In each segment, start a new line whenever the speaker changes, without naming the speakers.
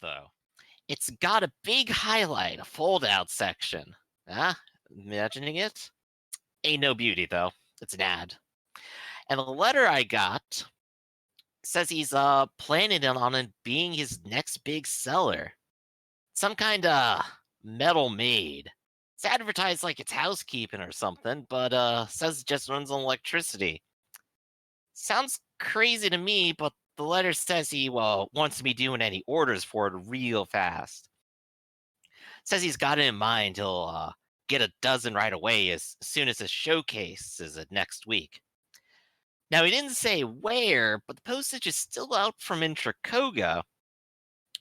though. It's got a big highlight, a fold-out section. Ah, imagining it? Ain't no beauty, though. It's an ad. And the letter I got says he's planning on it being his next big seller. Some kind of metal maid. It's advertised like it's housekeeping or something, but says it just runs on electricity. Sounds crazy to me, but the letter says he wants to be doing any orders for it real fast. Says he's got it in mind. He'll get a dozen right away as soon as his showcase is next week. Now, he didn't say where, but the postage is still out from Intracoga.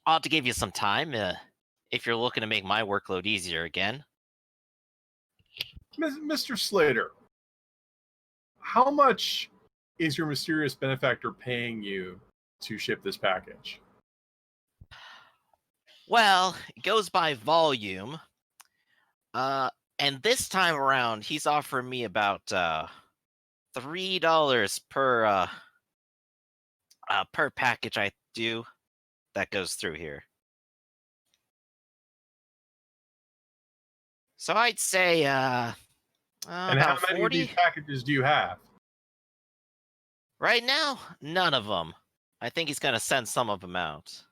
I'll have to give you some time if you're looking to make my workload easier again.
Mr. Slater, how much is your mysterious benefactor paying you to ship this package?
Well, it goes by volume. And this time around, he's offering me about $3 per package I do that goes through here. So I'd say
And how
about
many
40
of these packages do you have?
right now. None of them. I think he's gonna send some of them out.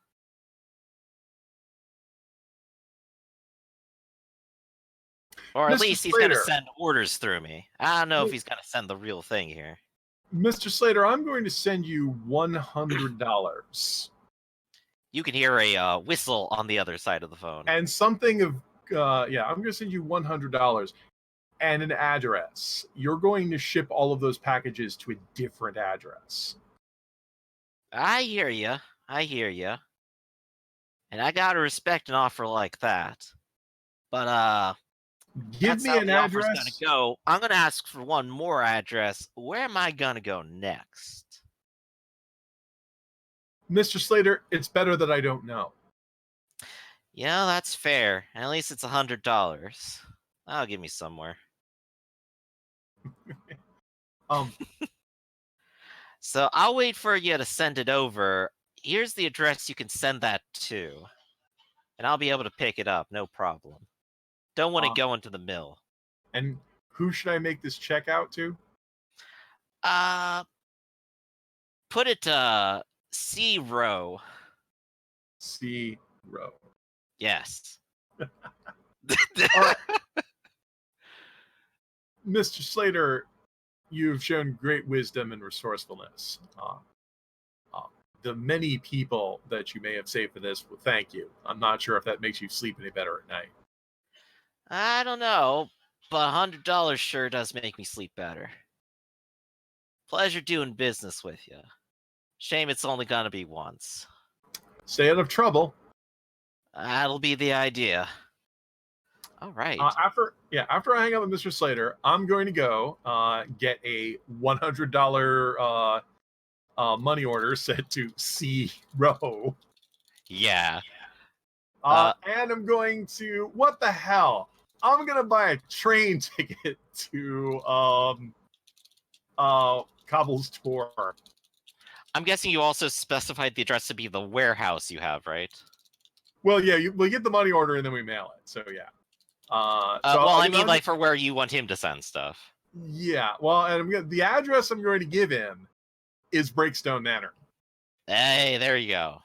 Or at
Mr.
least he's gonna
Slater.
send orders through me. I don't know if he's gonna send the real thing here.
Mr. Slater, I'm going to send you $100
You can hear a whistle on the other side of the phone.
and something of I'm going to send you $100 and an address. You're going to ship all of those packages to a different address.
I hear ya. I hear ya. And I gotta respect an offer like that. But
Give
that's
me
how
an
the offer's gonna
address.
go. I'm gonna ask for one more address. Where am I gonna go next?
Mr. Slater, it's better that I don't know.
Yeah, that's fair. At least it's $100. That'll give me somewhere. So I'll wait for you to send it over. Here's the address you can send that to. And I'll be able to pick it up, no problem. Don't want to go into the mill.
And who should I make this check out to?
Put it C row.
C row.
Yes.
Mr. Slater, you've shown great wisdom and resourcefulness. The many people that you may have saved for this, well, thank you. I'm not sure if that makes you sleep any better at night.
I don't know, but $100 sure does make me sleep better. Pleasure doing business with you. Shame it's only gonna be once.
Stay out of trouble.
That'll be the idea. All right.
After I hang up with Mr. Slater, I'm going to go get a $100 money order set to C row.
Yeah.
And I'm going to, what the hell? I'm going to buy a train ticket to Cobble's Tour.
I'm guessing you also specified the address to be the warehouse you have, right?
Well, yeah, we get the money order and then we mail it. So, yeah.
I mean, like, for where you want him to send stuff.
Yeah, well, and the address I'm going to give him is Breakstone Manor.
Hey, there you go.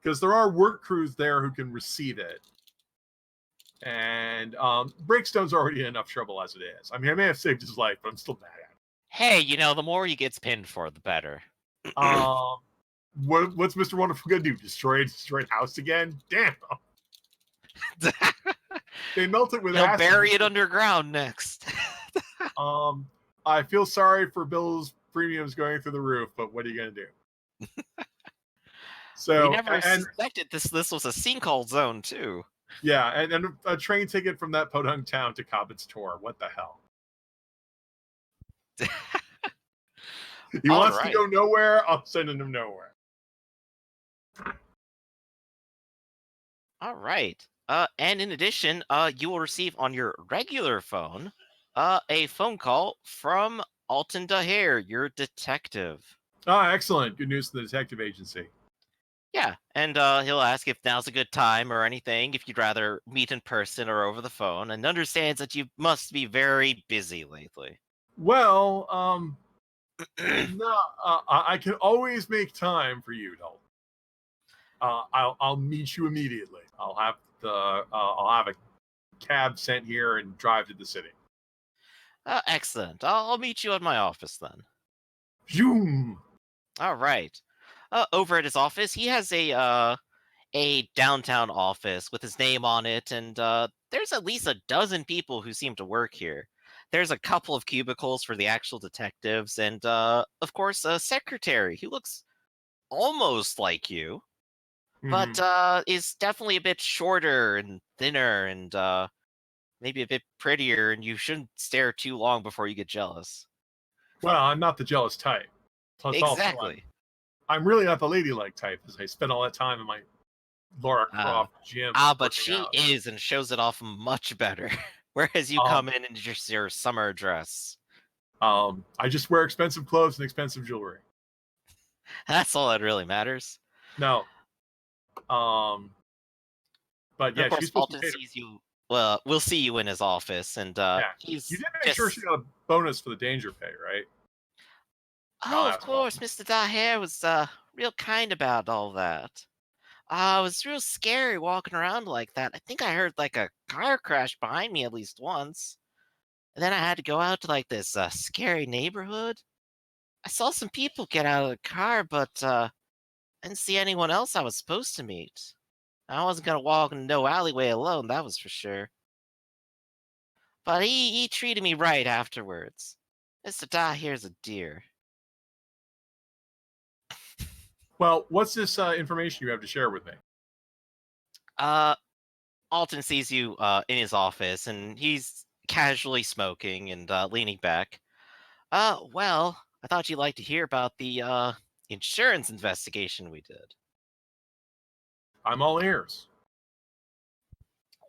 Because there are work crews there who can receive it. And Breakstone's already in enough trouble as it is. I mean, I may have saved his life, but I'm still mad at him.
Hey, the more he gets pinned for, the better.
What's Mr. Wonderful gonna do? Destroy his house again? Damn. They melt it with
acid. They'll bury it underground next.
I feel sorry for Bill's premiums going through the roof, but what are you gonna do? So
we never suspected this was a sinkhole zone too.
Yeah, and a train ticket from that podunk town to Cobbett's Tour. What the hell? He wants to go nowhere. I'm sending him nowhere.
All right. And in addition, you will receive on your regular phone a phone call from Alton Daher, your detective.
Ah, excellent. Good news to the detective agency.
Yeah, and he'll ask if now's a good time or anything, if you'd rather meet in person or over the phone, and understands that you must be very busy lately.
Well, no, I can always make time for you, Dalton. I'll meet you immediately. I'll have a cab sent here and drive to the city.
Excellent. I'll meet you at my office then.
Zoom.
All right. Over at his office, he has a downtown office with his name on it, and there's at least a dozen people who seem to work here. There's a couple of cubicles for the actual detectives, and of course, a secretary who looks almost like you, but
Mhm.
is definitely a bit shorter and thinner, and maybe a bit prettier. And you shouldn't stare too long before you get jealous.
Well, I'm not the jealous type. Plus, also,
Exactly.
I'm really not the ladylike type, as I spend all that time in my Laura
Uh,
Croft gym
but
working
she
out.
is and shows it off much better. Whereas you
Um,
come in just your summer dress.
I just wear expensive clothes and expensive jewelry.
That's all that really matters.
No, um, but
And of
yeah, she's
course,
supposed to
Alton
pay. To,
sees you. Well, we'll see you in his office, and
yeah, you
he's
did make sure she
just.
got a bonus for the danger pay, right?
Oh,
I'll
of
ask all.
course, Mr. Daher was real kind about all that. It was real scary walking around like that. I think I heard like a car crash behind me at least once, and then I had to go out to like this scary neighborhood. I saw some people get out of the car, but I didn't see anyone else I was supposed to meet. I wasn't gonna walk in no alleyway alone, that was for sure. But he treated me right afterwards. Mr. Da here's a dear.
Well, what's this information you have to share with me?
Uh, Alton sees you in his office, and he's casually smoking and leaning back. Well, I thought you'd like to hear about the insurance investigation we did.
I'm all ears.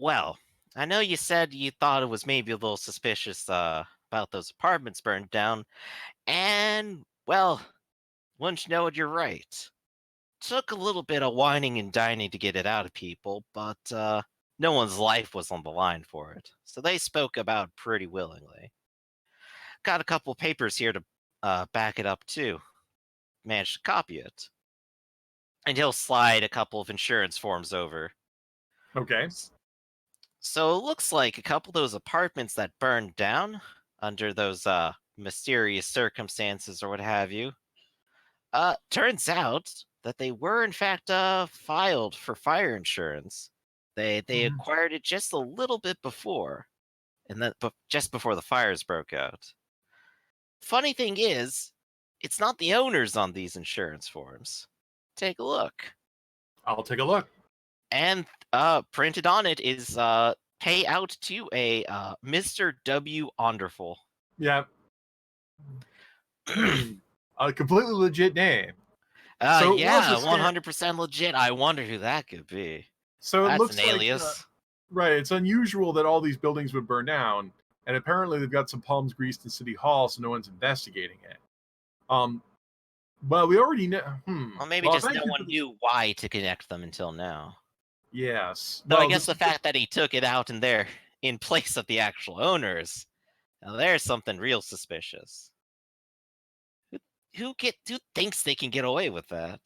Well, I know you said you thought it was maybe a little suspicious about those apartments burned down, and well, wouldn't you know it, you're right. Took a little bit of whining and dining to get it out of people, but no one's life was on the line for it, so they spoke about pretty willingly. Got a couple papers here to back it up too. Managed to copy it, and he'll slide a couple of insurance forms over.
Okay.
S- So it looks like a couple of those apartments that burned down under those mysterious circumstances or what have you. Turns out that they were in fact filed for fire insurance. They
Mhm.
acquired it just a little bit before, and then just before the fires broke out. Funny thing is, it's not the owners on these insurance forms. Take a look,
I'll take a look.
and printed on it is pay out to a Mr. W. Onderful.
Yeah. A completely legit name. So it was a
Yeah,
scam.
100% legit. I wonder who that could be.
So it
That's an
looks like
alias.
right. It's unusual that all these buildings would burn down, and apparently they've got some palms greased in City Hall, so no one's investigating it. Um. Well, we already know.
Well, maybe
Well,
just
thank
no
you
one
for this.
knew why to connect them until now.
Yes.
Though I
Well,
guess
this
the
is good.
fact that he took it out in there in place of the actual owners, now there's something real suspicious. Who, who thinks they can get away with that?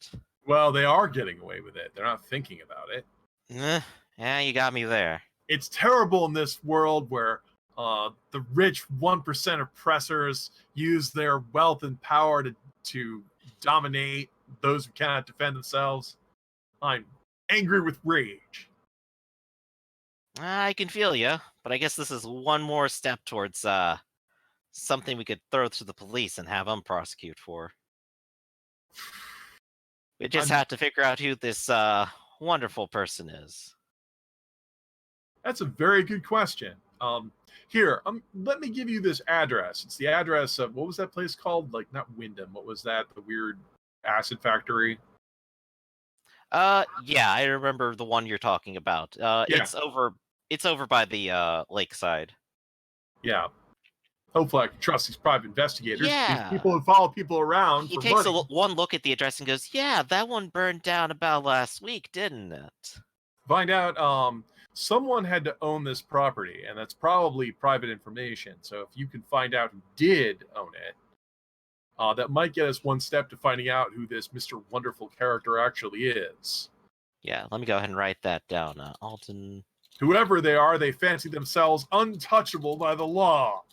Well, they are getting away with it. They're not thinking about it.
Eh, yeah, you got me there.
It's terrible in this world where the rich 1% oppressors use their wealth and power to dominate those who cannot defend themselves. I'm angry with rage.
I can feel you, but I guess this is one more step towards something we could throw to the police and have them prosecute for. We just
I'm
have to figure out who this wonderful person is.
That's a very good question. Here, let me give you this address. It's the address of what was that place called? Like not Wyndham. What was that? The weird acid factory.
Yeah, I remember the one you're talking about.
Yeah,
It's over by the lakeside.
yeah. Hopefully, I can trust these private investigators. These
Yeah.
people who follow people around
He
for
takes
money.
one look at the address and goes, "Yeah, that one burned down about last week, didn't it?"
Find out someone had to own this property, and that's probably private information. So if you can find out who did own it, that might get us one step to finding out who this Mr. Wonderful character actually is.
Yeah, let me go ahead and write that down. Alton.
Whoever they are, they fancy themselves untouchable by the law.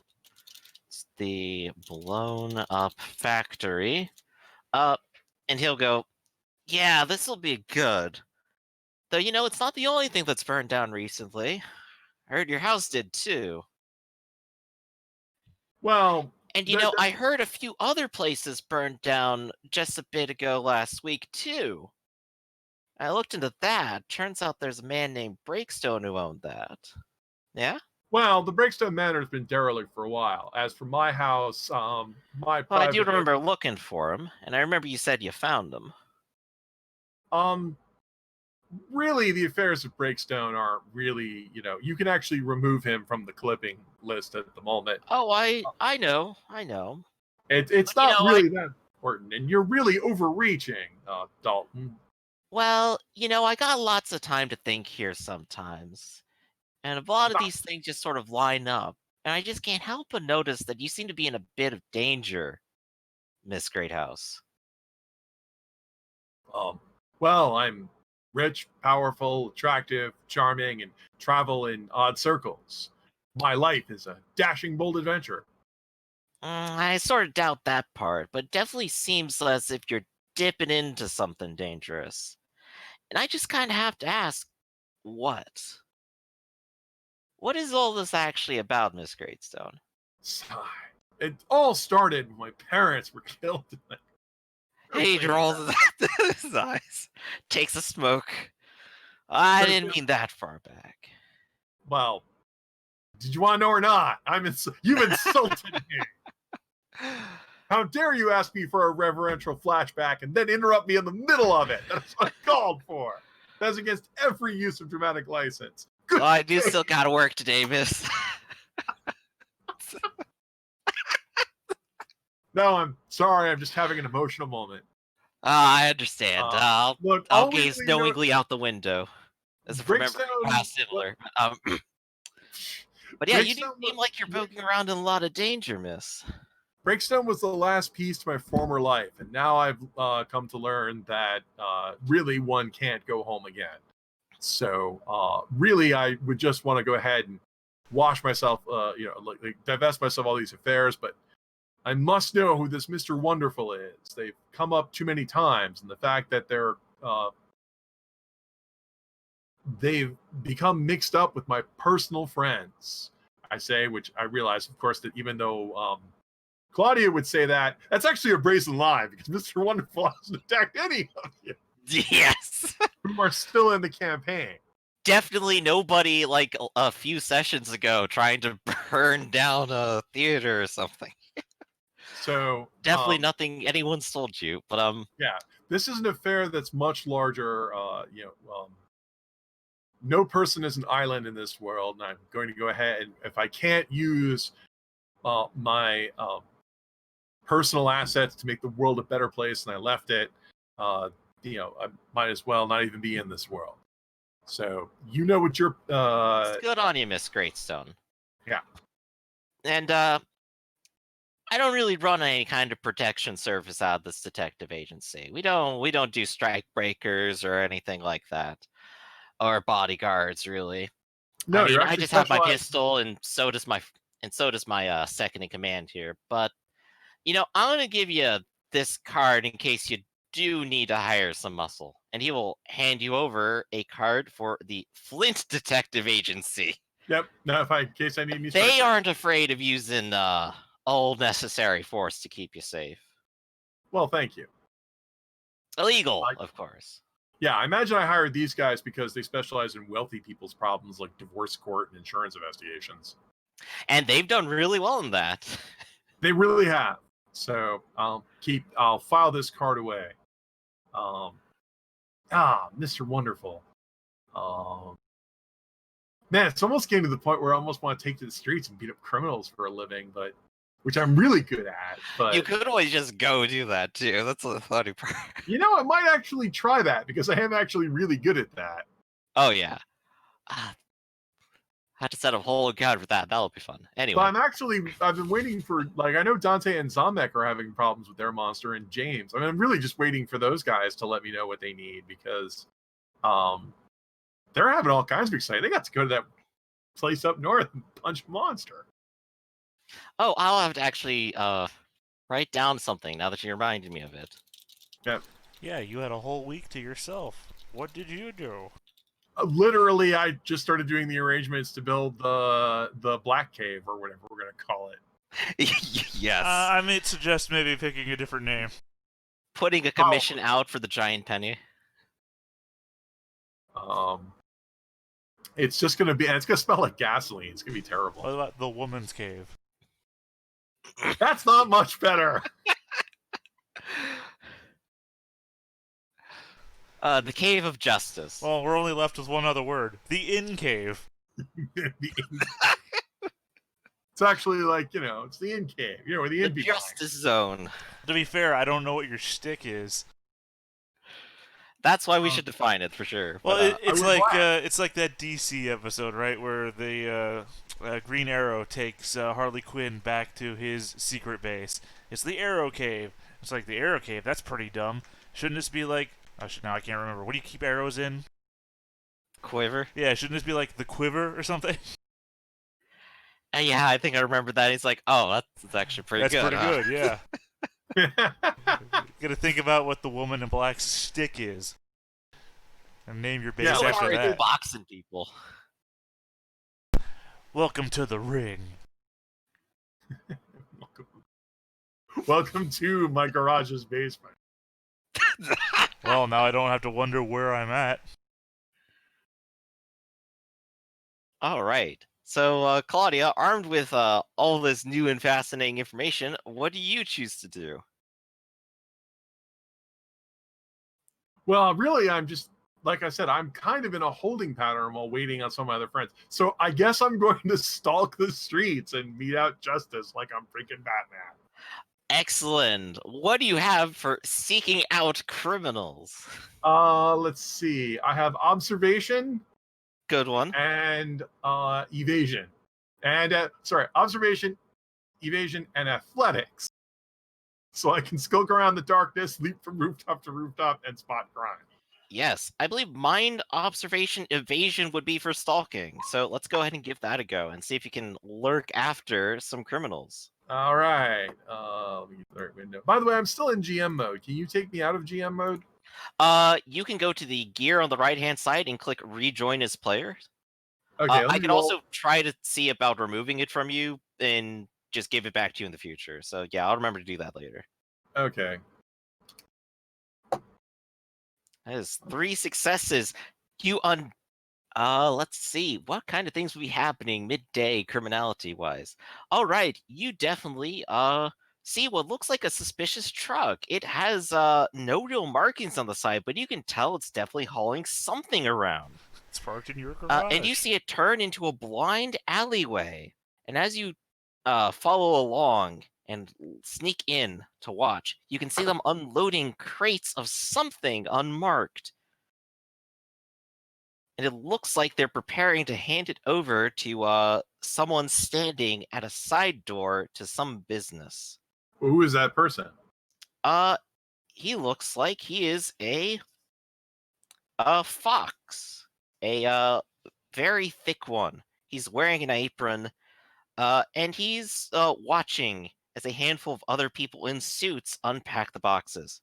It's the blown up factory. And he'll go, "Yeah, this'll be good. Though, it's not the only thing that's burned down recently. I heard your house did too.
Well,
And,
that-
I heard a few other places burned down just a bit ago last week too. I looked into that. Turns out there's a man named Breakstone who owned that. Yeah?
well, the Breakstone Manor has been derelict for a while. As for my house, my
Well, I do
private
remember looking for him, and I remember you said you found him.
Really, the affairs of Breakstone aren't really, you can actually remove him from the clipping list at the moment.
Oh, I know.
It's
But,
not really that important, and you're really overreaching, Dalton.
Well, I got lots of time to think here sometimes. And a lot of these things just sort of line up. And I just can't help but notice that you seem to be in a bit of danger, Miss Greathouse.
Well, I'm rich, powerful, attractive, charming, and travel in odd circles. My life is a dashing, bold adventure.
I sort of doubt that part, but it definitely seems as if you're dipping into something dangerous. And I just kind of have to ask, what? What is all this actually about, Miss Greatstone?
Sigh. It all started when my parents were killed.
He rolls his eyes, takes a smoke. I didn't mean that far back.
Well, did you want to know or not? You've insulted me. How dare you ask me for a reverential flashback and then interrupt me in the middle of it? That's uncalled for. That's against every use of dramatic license.
Well, I do still gotta work today, miss.
No, I'm sorry. I'm just having an emotional moment.
I understand.
Look,
I'll gaze knowingly out the window. As if remembering past similar. But yeah, you do seem like you're poking around in a lot of danger, miss.
Breakstone was the last piece to my former life, and now I've come to learn that really one can't go home again. So really, I would just want to go ahead and wash myself, divest myself of all these affairs, but I must know who this Mr. Wonderful is. They've come up too many times, and the fact that they've become mixed up with my personal friends, I say, which I realize, of course, that even though Claudia would say that's actually a brazen lie, because Mr. Wonderful hasn't attacked any of you.
Yes.
Who are still in the campaign.
Definitely nobody like a few sessions ago trying to burn down a theater or something.
So
definitely nothing anyone's told you, but
yeah, this is an affair that's much larger. No person is an island in this world, and I'm going to go ahead, and if I can't use my personal assets to make the world a better place than I left it, I might as well not even be in this world. So you know what you're.
It's good on you, Miss Greatstone.
Yeah.
And I don't really run any kind of protection service out of this detective agency. We don't do strike breakers or anything like that, or bodyguards, really.
No,
I just have my pistol, and so does my second in command here. But I'm gonna give you this card in case you do need to hire some muscle, and he will hand you over a card for the Flint Detective Agency.
Yep. Now, in case I need any.
They aren't afraid of using all necessary force to keep you safe.
Well, thank you.
Illegal, of course.
Yeah, I imagine I hired these guys because they specialize in wealthy people's problems like divorce court and insurance investigations.
And they've done really well in that.
They really have. So I'll file this card away. Mr. Wonderful. Man, it's almost getting to the point where I almost want to take to the streets and beat up criminals for a living, but which I'm really good at. But
You could always just go do that too. That's the funny part.
I might actually try that because I am actually really good at that.
Oh yeah. Had to set a whole account for that. That'll be fun.
But
Anyway,
I've been waiting for, like, I know Dante and Zombek are having problems with their monster, and James. I mean, I'm really just waiting for those guys to let me know what they need because they're having all kinds of excitement. They got to go to that place up north and punch a monster.
oh, I'll have to actually write down something now that you reminded me of it.
Yeah, you had a whole week to yourself. What did you do?
Literally, I just started doing the arrangements to build the Black Cave, or whatever we're going to call it.
Yes.
I might suggest maybe picking a different name.
Putting a commission out for the giant penny.
It's just going to be, and it's going to smell like gasoline. It's going to be terrible.
What about the Woman's Cave?
That's not much better.
The Cave of Justice.
Well, we're only left with one other word. The Inn Cave.
It's actually like, it's the inn cave. Where the inn
The
people
Justice Zone.
To be fair, I don't know what your shtick is.
That's why we should define it for sure.
Well,
But,
it's like that DC episode, right, where the Green Arrow takes Harley Quinn back to his secret base. It's the Arrow Cave. It's like the Arrow Cave. That's pretty dumb. Shouldn't this be like? Now I can't remember. What do you keep arrows in?
Quiver.
Yeah, shouldn't this be like the Quiver or something?
Yeah, I think I remember that. He's like, "Oh, that's actually pretty good."
That's pretty good, yeah. Gotta think about what the Woman in Black's stick is, and name your base
Yeah,
after
Sorry,
that.
boxing people.
Welcome to the ring.
Welcome to my garage's basement.
Well, now I don't have to wonder where I'm at.
All right. So, Claudia, armed with all this new and fascinating information, what do you choose to do?
Well, really, I'm just, like I said, I'm kind of in a holding pattern while waiting on some of my other friends. So I guess I'm going to stalk the streets and meet out Justice like I'm freaking Batman.
Excellent. What do you have for seeking out criminals?
Let's see. I have observation
Good one.
and evasion. And, observation, evasion, and athletics. So I can skulk around the darkness, leap from rooftop to rooftop, and spot crime.
Yes, I believe mind, observation, evasion would be for stalking. So let's go ahead and give that a go and see if you can lurk after some criminals.
All right. Let me get the right window. By the way, I'm still in GM mode. Can you take me out of GM mode?
You can go to the gear on the right-hand side and click rejoin as player.
Okay.
I can also try to see about removing it from you and just give it back to you in the future. So yeah, I'll remember to do that later.
Okay.
That is 3 successes. Let's see. What kind of things will be happening midday criminality-wise? All right, you definitely see what looks like a suspicious truck. It has no real markings on the side, but you can tell it's definitely hauling something around.
It's parked in your garage.
And you see it turn into a blind alleyway. And as you follow along and sneak in to watch, you can see them unloading crates of something unmarked. And it looks like they're preparing to hand it over to someone standing at a side door to some business.
Who is that person?
He looks like he is a fox, a very thick one. He's wearing an apron, and he's watching as a handful of other people in suits unpack the boxes.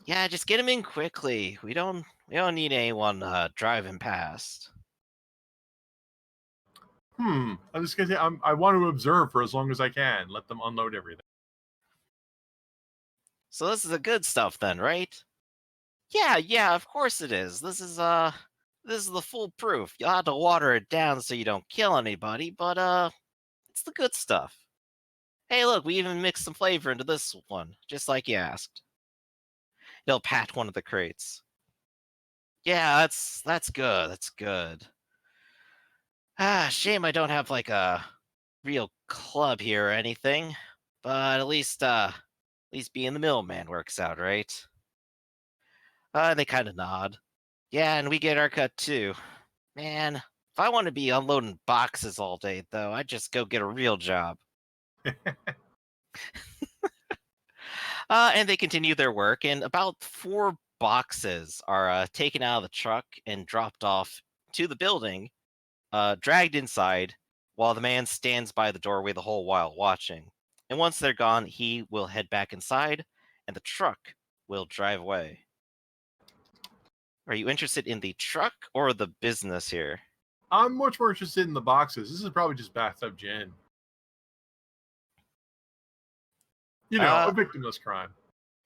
Yeah, just get him in quickly. We don't need anyone driving past.
I'm just gonna say I want to observe for as long as I can. Let them unload everything.
So this is the good stuff then, right? Yeah, of course it is. This is the full proof. You'll have to water it down so you don't kill anybody, but it's the good stuff. Hey, look, we even mixed some flavor into this one, just like you asked. He'll pat one of the crates. Yeah, that's good. That's good. Shame I don't have like a real club here or anything, but at least being the middleman works out, right? They kind of nod. Yeah, and we get our cut too. Man, if I want to be unloading boxes all day, though, I'd just go get a real job. And they continue their work, and about 4 boxes are taken out of the truck and dropped off to the building, dragged inside, while the man stands by the doorway the whole while watching. And once they're gone, he will head back inside, and the truck will drive away. Are you interested in the truck or the business here?
I'm much more interested in the boxes. This is probably just bathtub gin. You know,
Uh,
a victimless crime.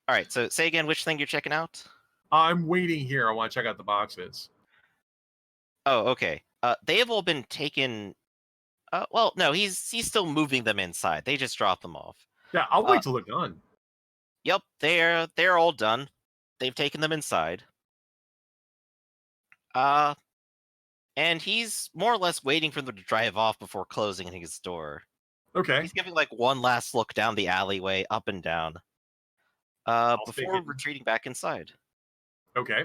All right, so say again which thing you're checking out.
I'm waiting here. I want to check out the boxes.
Oh, okay. They have all been taken. Well, no, he's still moving them inside. They just dropped them off.
Yeah, I'll
Uh,
wait till they're done.
Yep, they're all done. They've taken them inside. Uh, and he's more or less waiting for them to drive off before closing his door.
Okay.
He's giving like one last look down the alleyway, up and down,
take
before
it.
retreating back inside.
Okay.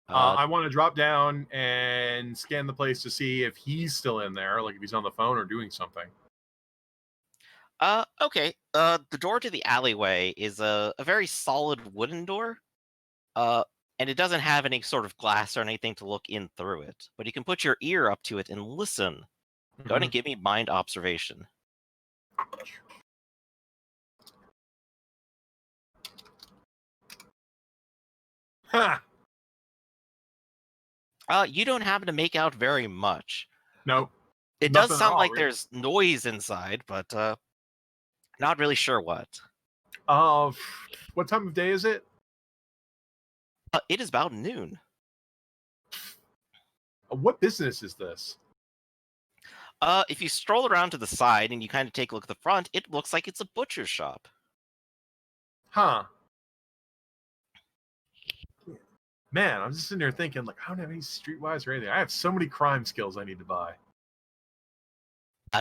Uh,
I want to drop down and scan the place to see if he's still in there, like if he's on the phone or doing something.
Okay. The door to the alleyway is a very solid wooden door. And it doesn't have any sort of glass or anything to look in through it. But you can put your ear up to it and listen. Go ahead and give me mind observation.
Ha!
You don't happen to make out very much.
Nope.
It
Nothing
does
at
sound
all,
like
really.
there's noise inside, but not really sure what.
What time of day is it?
It is about noon.
What business is this?
If you stroll around to the side and you kind of take a look at the front, it looks like it's a butcher's shop.
Huh. Man, I'm just sitting there thinking, like, I don't have any streetwise or anything. I have so many crime skills I need to buy.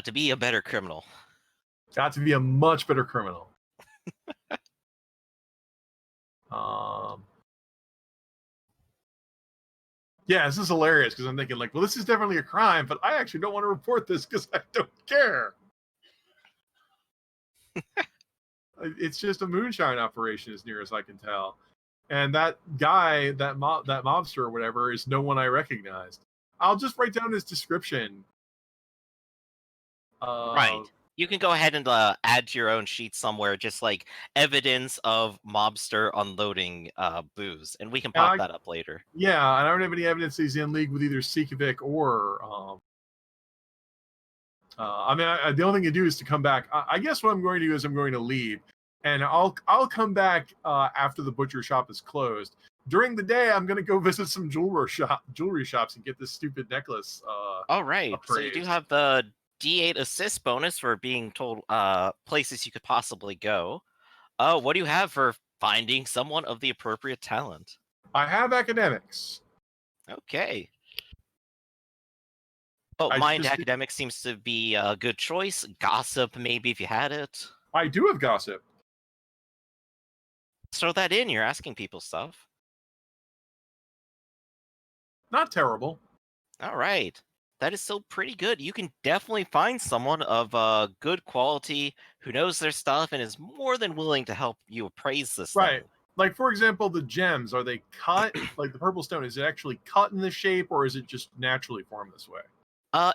To be a better criminal.
Got to be a much better criminal. um. Yeah, this is hilarious because I'm thinking, like, well, this is definitely a crime, but I actually don't want to report this because I don't care. It's just a moonshine operation, as near as I can tell. And that guy, that mobster or whatever, is no one I recognized. I'll just write down his description.
Right. You can go ahead and add to your own sheet somewhere, just like evidence of mobster unloading booze, and we can pop that up later.
Yeah, and I don't have any evidence that he's in league with either Sikovic or. I mean, the only thing to do is to come back. I guess what I'm going to do is I'm going to leave, and I'll come back after the butcher shop is closed. During the day, I'm going to go visit some jewelry shops and get this stupid necklace.
All right. So you do
appraised.
have the D8 assist bonus for being told places you could possibly go. What do you have for finding someone of the appropriate talent?
I have academics.
Okay. Oh, academics seems to be a good choice. Gossip, maybe, if you had it.
I do have gossip.
Throw that in. You're asking people stuff.
Not terrible.
All right. That is still pretty good. You can definitely find someone of good quality who knows their stuff and is more than willing to help you appraise this
Right.
thing.
Like, for example, the gems, are they cut? Like the purple stone, is it actually cut in this shape or is it just naturally formed this way?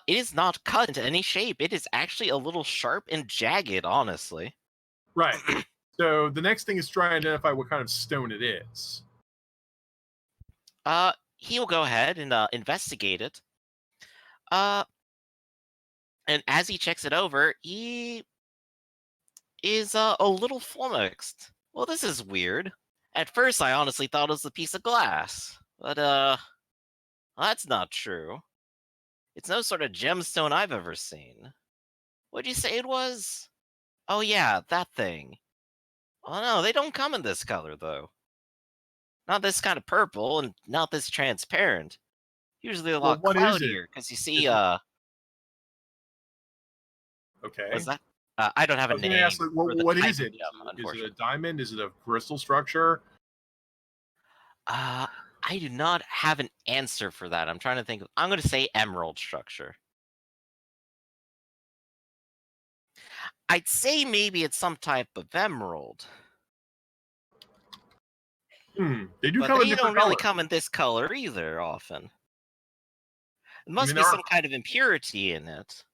It is not cut into any shape. It is actually a little sharp and jagged, honestly.
Right. So the next thing is try and identify what kind of stone it is.
He will go ahead and investigate it. And as he checks it over, he is a little flummoxed. Well, this is weird. At first, I honestly thought it was a piece of glass, but that's not true. It's no sort of gemstone I've ever seen. What'd you say it was? Oh yeah, that thing. Oh no, they don't come in this color though. Not this kind of purple, and not this transparent. Usually a lot
what is it?
cloudier, because you see,
Okay.
Was that? I don't have
I
a
was going to
name
ask, like,
for the
what
type
is
of
it?
gem,
Is it a
unfortunately.
diamond? Is it a crystal structure?
I do not have an answer for that. I'm trying to think. I'm going to say emerald structure. I'd say maybe it's some type of emerald,
They do
but
come in
they
different
don't really
colors.
come in this color either often. There
I
must
mean,
be
there are.
some kind of impurity in it.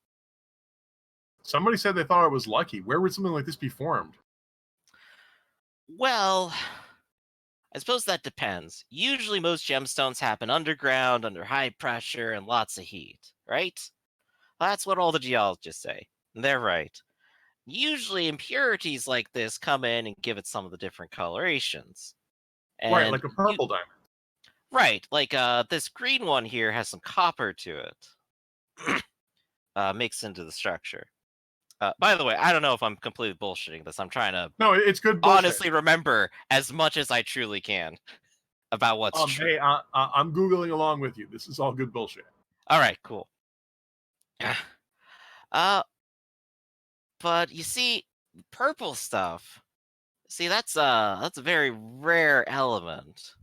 Somebody said they thought it was lucky. Where would something like this be formed?
Well, I suppose that depends. Usually most gemstones happen underground, under high pressure, and lots of heat, right? That's what all the geologists say. And they're right. Usually impurities like this come in and give it some of the different colorations.
Right,
And
like a purple diamond.
right, like this green one here has some copper to it, mixed into the structure. By the way, I don't know if I'm completely bullshitting this. I'm trying to
No, it's good bullshit.
honestly remember as much as I truly can about what's true.
Hey, I'm googling along with you. This is all good bullshit.
All right, cool. uh, but you see, purple stuff. See, that's a very rare element,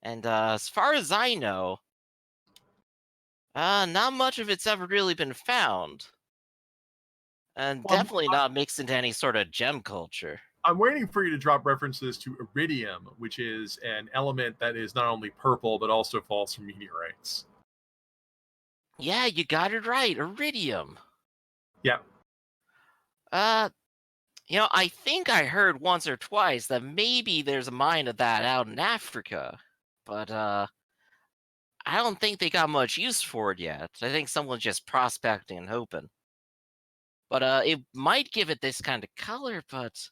and as far as I know, not much of it's ever really been found, and
Well,
definitely not mixed into any sort of gem culture.
I'm waiting for you to drop references to iridium, which is an element that is not only purple but also falls from meteorites.
Yeah, you got it right, iridium.
Yeah.
I think I heard once or twice that maybe there's a mine of that out in Africa, but I don't think they got much use for it yet. I think someone's just prospecting and hoping. But it might give it this kind of color, but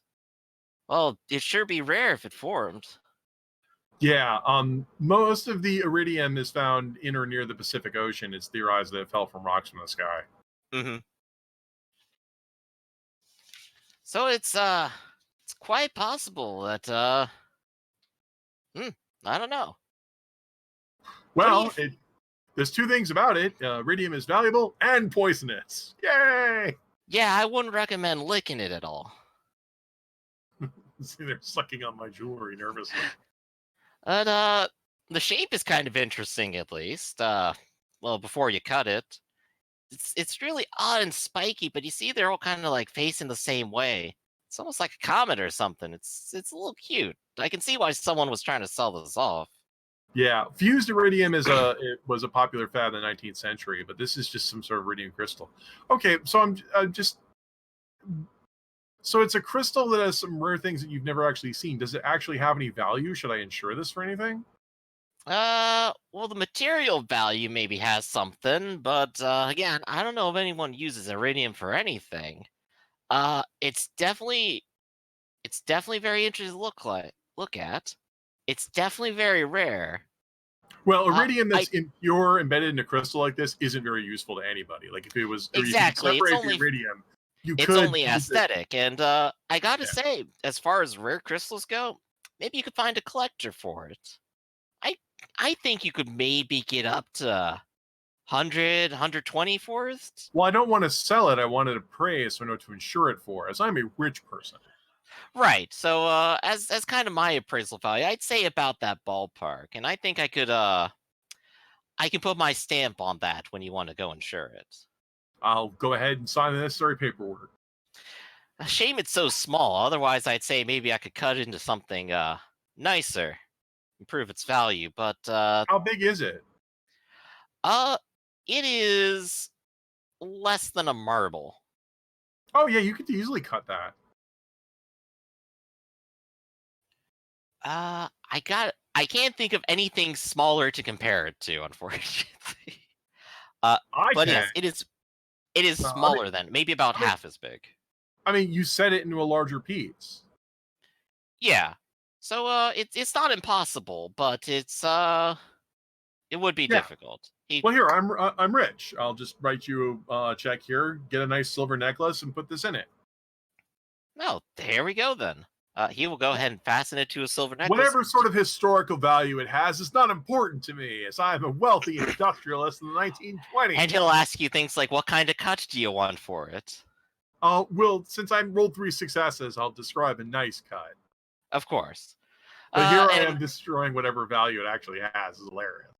well, it'd sure be rare if it formed.
Yeah. Most of the iridium is found in or near the Pacific Ocean. It's theorized that it fell from rocks from the sky.
Mm-hmm. So it's quite possible that I don't know.
Well, there's two things about it. Iridium is valuable and poisonous. Yay!
Yeah, I wouldn't recommend licking it at all.
See, they're sucking on my jewelry nervously.
But the shape is kind of interesting, at least. Well, before you cut it, it's really odd and spiky, but you see they're all kind of like facing the same way. It's almost like a comet or something. It's a little cute. I can see why someone was trying to sell this off.
Yeah, fused iridium it was a popular fad in the 19th century, but this is just some sort of iridium crystal. Okay, so I'm just so it's a crystal that has some rare things that you've never actually seen. Does it actually have any value? Should I insure this for anything?
Well, the material value maybe has something, but again, I don't know if anyone uses iridium for anything. It's definitely very interesting to look at. It's definitely very rare.
Well, iridium that's impure embedded in a crystal like this isn't very useful to anybody. Like if it was
exactly,
if you separate the iridium,
it's only aesthetic. And I gotta say, as far as rare crystals go, maybe you could find a collector for it. I think you could maybe get up to 100, 120 for it.
Well, I don't want to sell it. I wanted to praise, so I know what to insure it for, as I'm a rich person.
Right. So as kind of my appraisal value, I'd say about that ballpark. And I think I can put my stamp on that when you want to go insure it.
I'll go ahead and sign the necessary paperwork.
A shame it's so small. Otherwise, I'd say maybe I could cut it into something nicer, improve its value. But
how big is it?
It is less than a marble.
Oh yeah, you could easily cut that.
I can't think of anything smaller to compare it to, unfortunately. But yes, it is smaller than maybe about half as big.
I mean, you set it into a larger piece.
Yeah. So it's not impossible, but it would be difficult.
Well, here I'm rich. I'll just write you a check here, get a nice silver necklace, and put this in it.
No, there we go then. He will go ahead and fasten it to a silver necklace.
Whatever sort of historical value it has is not important to me, as I am a wealthy industrialist in the 1920s.
And he'll ask you things like, what kind of cut do you want for it?
Well, since I rolled 3 successes, I'll describe a nice cut.
Of course.
But here I
And
am destroying whatever value it actually has. Is hilarious.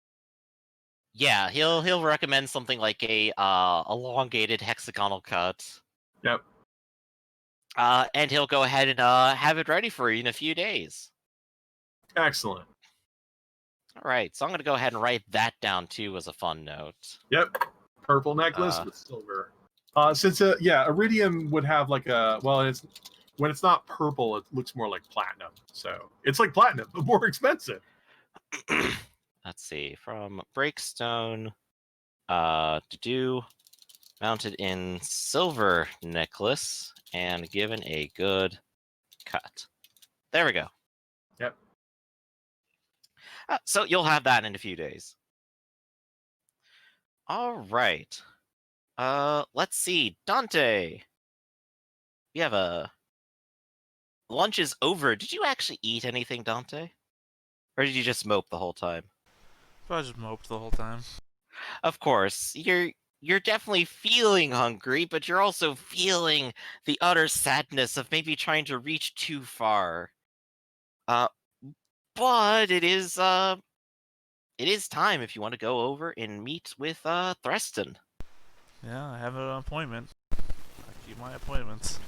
yeah, he'll recommend something like a elongated hexagonal cut.
Yep.
And he'll go ahead and have it ready for you in a few days.
Excellent.
All right, so I'm gonna go ahead and write that down too as a fun note.
Yep. Purple necklace
Uh,
with silver. Since iridium would have like a when it's not purple, it looks more like platinum. So it's like platinum, but more expensive.
Let's see, from Breakstone, to do mounted in silver necklace and given a good cut. There we go.
Yep.
So you'll have that in a few days. All right. Let's see, Dante. We have a lunch is over. Did you actually eat anything, Dante? Or did you just mope the whole time?
I just moped the whole time.
Of course, you're definitely feeling hungry, but you're also feeling the utter sadness of maybe trying to reach too far. But it is time if you want to go over and meet with Threston.
Yeah, I have an appointment. I keep my appointments.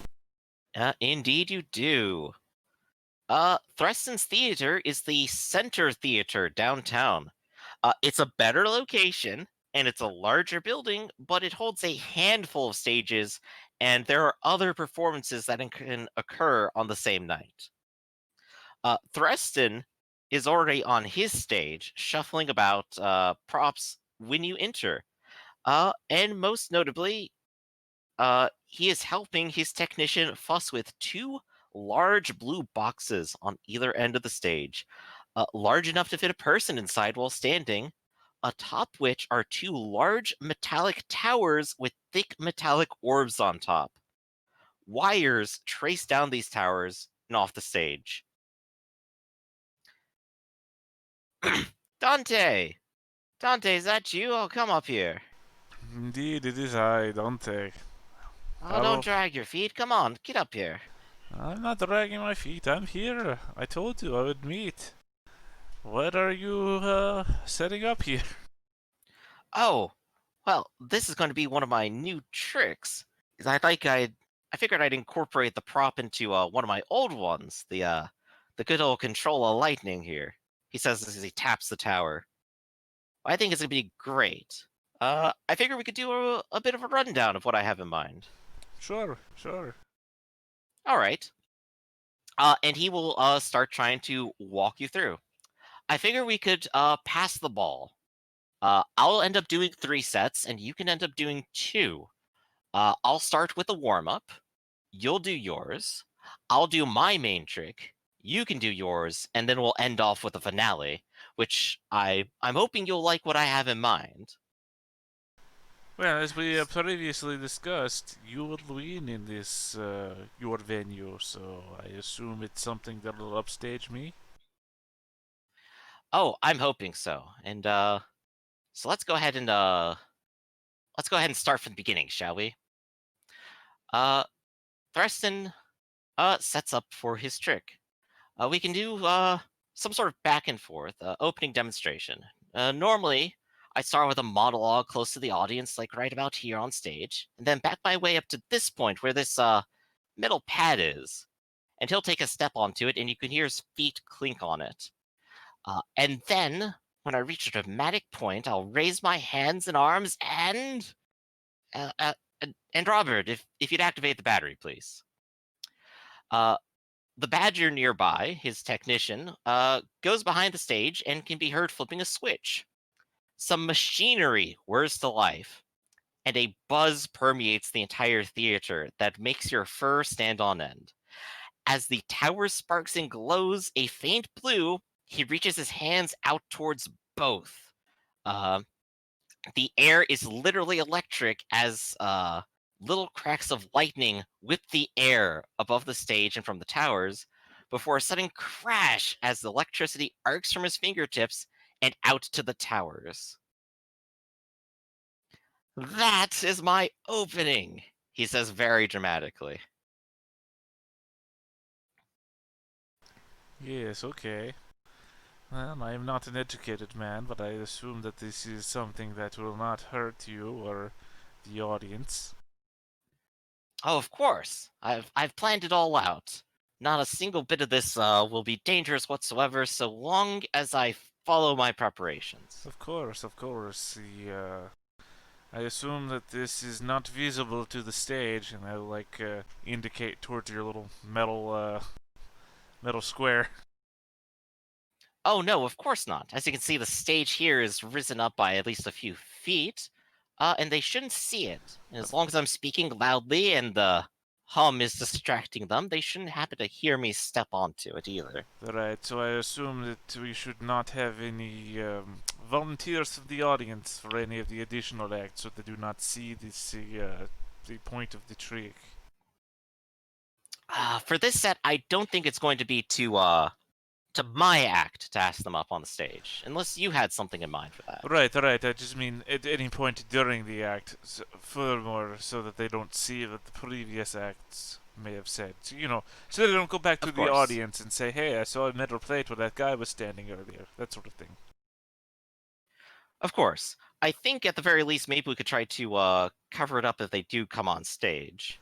Indeed you do. Threston's Theater is the Center Theater downtown. It's a better location, and it's a larger building, but it holds a handful of stages, and there are other performances that can occur on the same night. Threston is already on his stage, shuffling about props when you enter. And most notably, he is helping his technician fuss with two large blue boxes on either end of the stage, large enough to fit a person inside while standing, atop which are two large metallic towers with thick metallic orbs on top. Wires trace down these towers and off the stage. Dante! Dante, is that you? Oh, come up here.
Indeed, it is I, Dante.
Oh, don't drag your feet. Come on, get up here.
I'm not dragging my feet. I'm here. I told you I would meet. What are you setting up here?
Oh, well, this is going to be one of my new tricks. Because I figured I'd incorporate the prop into one of my old ones. The good old control of lightning here. He says this as he taps the tower. I think it's gonna be great. I figure we could do a bit of a rundown of what I have in mind.
Sure.
All right. And he will start trying to walk you through. I figure we could pass the ball. I'll end up doing 3 sets, and you can end up doing 2. I'll start with a warm up. You'll do yours. I'll do my main trick. You can do yours, and then we'll end off with a finale, which I'm hoping you'll like what I have in mind.
Well, as we previously discussed, you will win in this your venue, so I assume it's something that'll upstage me.
Oh, I'm hoping so. And so let's go ahead and start from the beginning, shall we? Threston sets up for his trick. We can do some sort of back and forth opening demonstration. Normally, I start with a monologue close to the audience, like right about here on stage, and then back my way up to this point where this metal pad is, and he'll take a step onto it, and you can hear his feet clink on it. And then, when I reach a dramatic point, I'll raise my hands and arms uh, uh, and Robert, if you'd activate the battery, please. The badger nearby, his technician, goes behind the stage and can be heard flipping a switch. Some machinery whirs to life, and a buzz permeates the entire theater that makes your fur stand on end. As the tower sparks and glows a faint blue, he reaches his hands out towards both. Uh, the air is literally electric as little cracks of lightning whip the air above the stage and from the towers before a sudden crash as the electricity arcs from his fingertips and out to the towers. That is my opening. he says very dramatically.
Yes, okay. Well, I am not an educated man, but I assume that this is something that will not hurt you or the audience.
Oh, of course. I've planned it all out. Not a single bit of this will be dangerous whatsoever, so long as I follow my preparations.
Of course, of course. I assume that this is not visible to the stage, and I will indicate towards your little metal square.
Oh no, of course not. As you can see, the stage here is risen up by at least a few feet, and they shouldn't see it. And as long as I'm speaking loudly and the hum is distracting them, they shouldn't happen to hear me step onto it either.
Right, so I assume that we should not have any volunteers from the audience for any of the additional acts, so they do not see the point of the trick.
For this set, I don't think it's going to be to my act to ask them up on the stage, unless you had something in mind for that.
Right, right. I just mean at any point during the act. Furthermore, so that they don't see what the previous acts may have said. So, so they don't go back to
Of
the
course.
audience and say, "Hey, I saw a metal plate where that guy was standing earlier." That sort of thing.
Of course. I think at the very least, maybe we could try to cover it up if they do come on stage.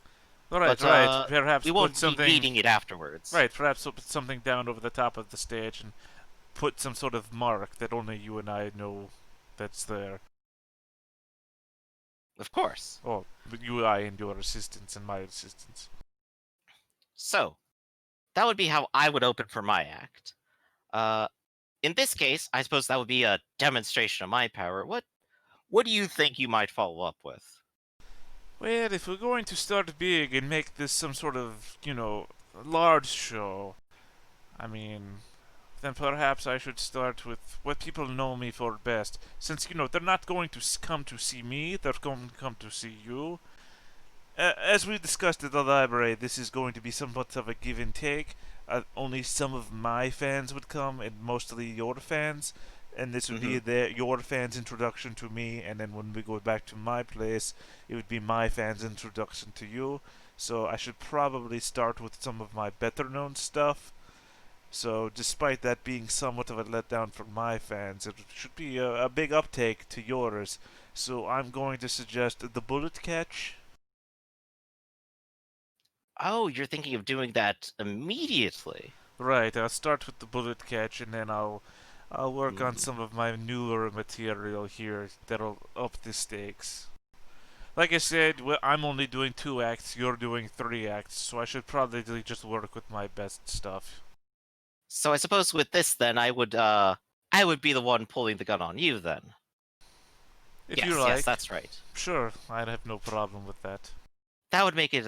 Right,
But
right. Perhaps
we
put
won't be
something.
needing it afterwards.
Right, perhaps put something down over the top of the stage and put some sort of mark that only you and I know that's there.
Of course.
Oh, but you, I, and your assistants and my assistants.
So, that would be how I would open for my act. In this case, I suppose that would be a demonstration of my power. What do you think you might follow up with?
Well, if we're going to start big and make this some sort of, large show, I mean, then perhaps I should start with what people know me for best. Since, they're not going to come to see me, they're going to come to see you. As we discussed at the library, this is going to be somewhat of a give and take. Only some of my fans would come, and mostly your fans. And this would be your fans' introduction to me, and then when we go back to my place, it would be my fans' introduction to you. So I should probably start with some of my better-known stuff. So despite that being somewhat of a letdown for my fans, it should be a big uptake to yours. So I'm going to suggest the bullet catch.
Oh, you're thinking of doing that immediately.
Right, I'll start with the bullet catch, and then I'll work on some of my newer material here that'll up the stakes. Like I said, I'm only doing 2 acts, you're doing 3 acts, so I should probably just work with my best stuff.
So I suppose with this, then I would be the one pulling the gun on you, then.
If
Yes,
you like.
yes, that's right.
Sure, I'd have no problem with that.
That would make it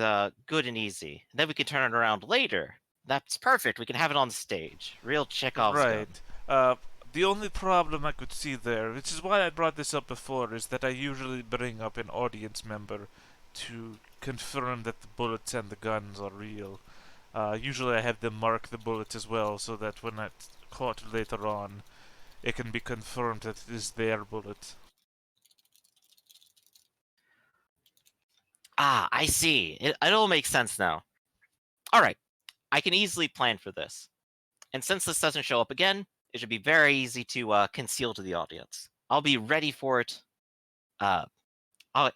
good and easy. Then we could turn it around later. That's perfect. We can have it on the stage. Real Chekhov's gun.
Right. The only problem I could see there, which is why I brought this up before, is that I usually bring up an audience member to confirm that the bullets and the guns are real. Usually I have them mark the bullets as well, so that when it's caught later on, it can be confirmed that it is their bullet.
Ah, I see. It all makes sense now. All right. I can easily plan for this. And since this doesn't show up again, it should be very easy to conceal to the audience. I'll be ready for it. I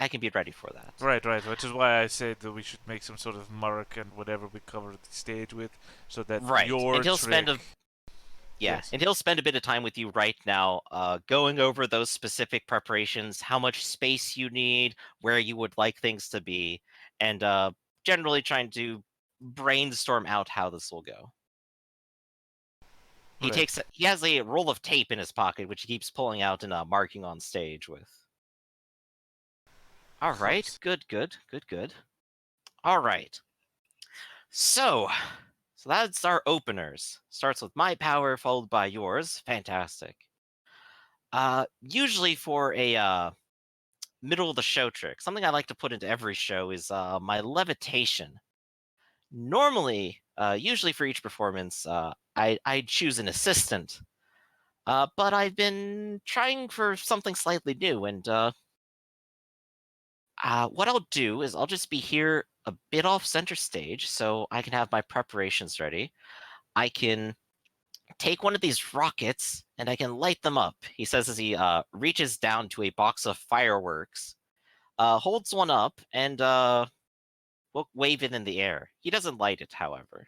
can be ready for that.
Right, right. Which is why I said that we should make some sort of mark and whatever we cover the stage with, so that
Right.
your
And he'll
trick...
spend
Yes.
and he'll spend a bit of time with you right now, going over those specific preparations, how much space you need, where you would like things to be, and generally trying to brainstorm out how this will go.
Right.
He has a roll of tape in his pocket, which he keeps pulling out and marking on stage with. All right,
course.
good. All right. So that's our openers. Starts with my power, followed by yours. Fantastic. Usually for a middle of the show trick, something I like to put into every show is my levitation. Normally, usually for each performance, I choose an assistant. But I've been trying for something slightly new, and What I'll do is I'll just be here a bit off center stage so I can have my preparations ready. I can take one of these rockets and I can light them up, he says as he reaches down to a box of fireworks, holds one up, and will wave it in the air. He doesn't light it, however.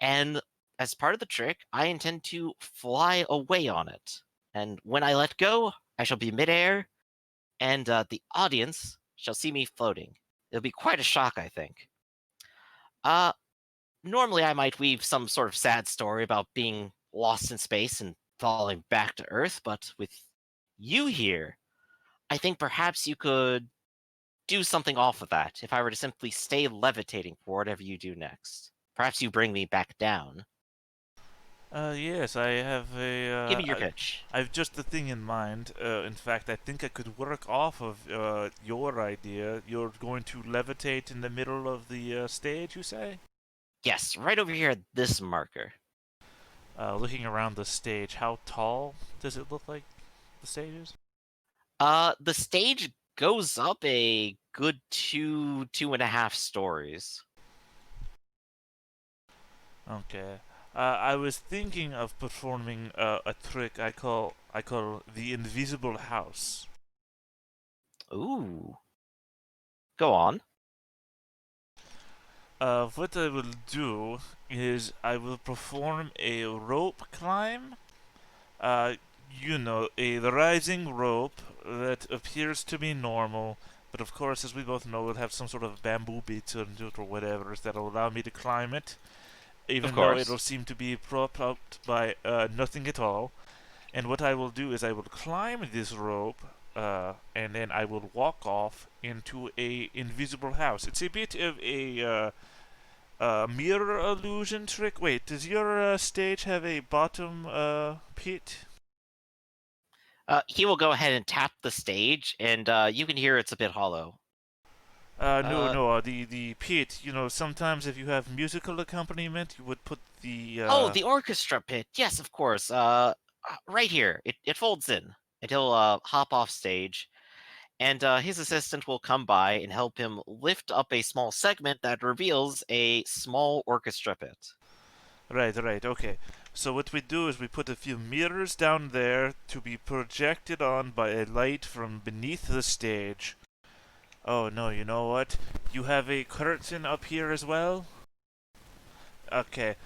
And as part of the trick, I intend to fly away on it. And when I let go, I shall be midair, and the audience shall see me floating. It'll be quite a shock, I think. Uh, Normally I might weave some sort of sad story about being lost in space and falling back to Earth, but with you here, I think perhaps you could do something off of that if I were to simply stay levitating for whatever you do next. Perhaps you bring me back down.
Yes, I have
Give me your pitch.
I've just the thing in mind. In fact, I think I could work off of your idea. You're going to levitate in the middle of the stage, you say?
Yes, right over here at this marker.
Looking around the stage, how tall does it look like the stage is?
The stage goes up a good 2.5 stories.
Okay. I was thinking of performing a trick I call the invisible house.
Ooh. Go on.
What I will do is I will perform a rope climb. Uh, a rising rope that appears to be normal, but of course, as we both know, it'll have some sort of bamboo bits into it or whatever that'll allow me to climb it,
Of
even though
course.
it'll seem to be propped up by nothing at all. And what I will do is I will climb this rope, and then I will walk off into a invisible house. It's a bit of a mirror illusion trick. Wait, does your stage have a bottom pit?
He will go ahead and tap the stage, and you can hear it's a bit hollow.
No,
Uh,
no. The pit. Sometimes if you have musical accompaniment, you would put the.
oh, the orchestra pit. Yes, of course. Right here. It folds in, and he'll hop off stage, and his assistant will come by and help him lift up a small segment that reveals a small orchestra pit.
Right, right. Okay. So what we do is we put a few mirrors down there to be projected on by a light from beneath the stage. Oh no, you know what? You have a curtain up here as well? Okay.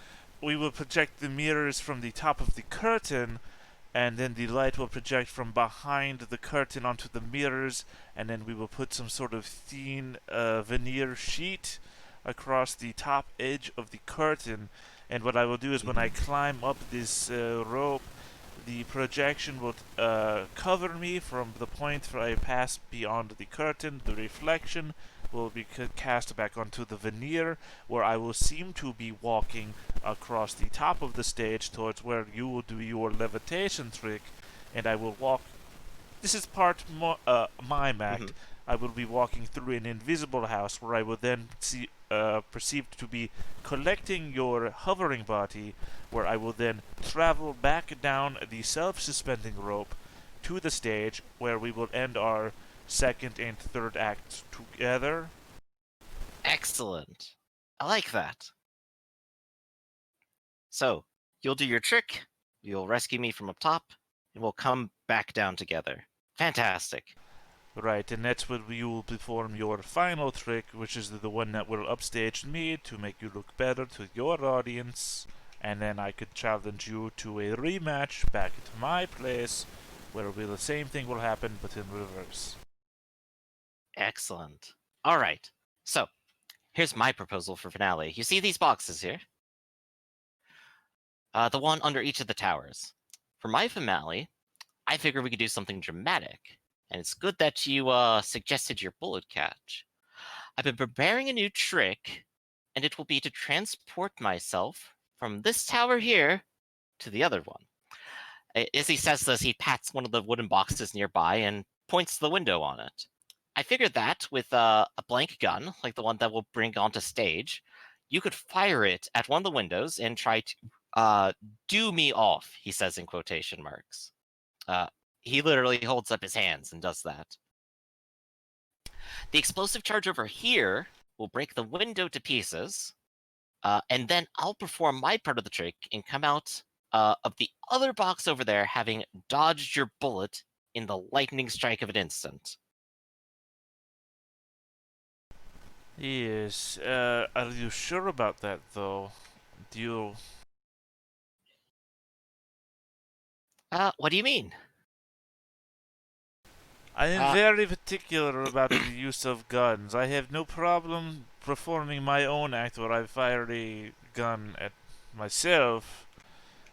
We will project the mirrors from the top of the curtain, and then the light will project from behind the curtain onto the mirrors, and then we will put some sort of thin veneer sheet across the top edge of the curtain. And what I will do is when I climb up this rope, the projection will cover me from the point where I pass beyond the curtain. The reflection will be cast back onto the veneer, where I will seem to be walking across the top of the stage towards where you will do your levitation trick, and I will walk. This is part mime act.
Mhm.
I will be walking through an invisible house where I will then see perceived to be collecting your hovering body, where I will then travel back down the self-suspending rope to the stage where we will end our second and third acts together.
Excellent. I like that. So, you'll do your trick, you'll rescue me from up top, and we'll come back down together. Fantastic.
Right, and that's when you will perform your final trick, which is the one that will upstage me to make you look better to your audience, and then I could challenge you to a rematch back at my place, where the same thing will happen but in reverse.
Excellent. All right. So, here's my proposal for finale. You see these boxes here? The one under each of the towers. For my finale, I figure we could do something dramatic. And it's good that you suggested your bullet catch. I've been preparing a new trick, and it will be to transport myself from this tower here to the other one. As he says this, he pats one of the wooden boxes nearby and points to the window on it. I figured that with a blank gun, like the one that we'll bring onto stage, you could fire it at one of the windows and try to do me off, he says in quotation marks. Uh, he literally holds up his hands and does that. The explosive charge over here will break the window to pieces, and then I'll perform my part of the trick and come out of the other box over there, having dodged your bullet in the lightning strike of an instant.
Yes. Are you sure about that, though? Do you...
What do you mean?
I am very particular about the use of guns. I have no problem performing my own act where I fire a gun at myself,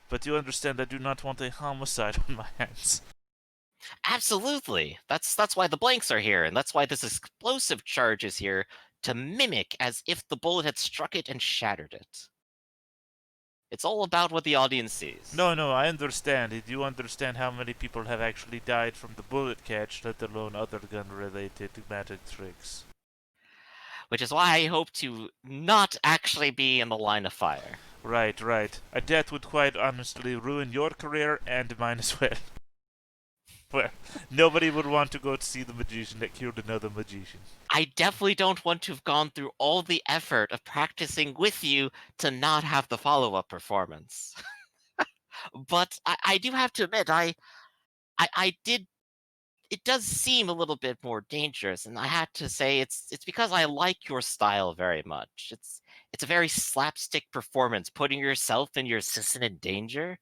but you understand I do not want a homicide on my hands.
Absolutely. That's why the blanks are here, and that's why this explosive charge is here to mimic as if the bullet had struck it and shattered it. It's all about what the audience sees.
No, I understand. Do you understand how many people have actually died from the bullet catch, let alone other gun-related magic tricks?
Which is why I hope to not actually be in the line of fire.
Right. A death would quite honestly ruin your career and mine as well. Well, nobody would want to go to see the magician that killed another magician.
I definitely don't want to have gone through all the effort of practicing with you to not have the follow-up performance. But I do have to admit, I did. It does seem a little bit more dangerous, and I had to say it's because I like your style very much. It's a very slapstick performance, putting yourself and your assistant in danger,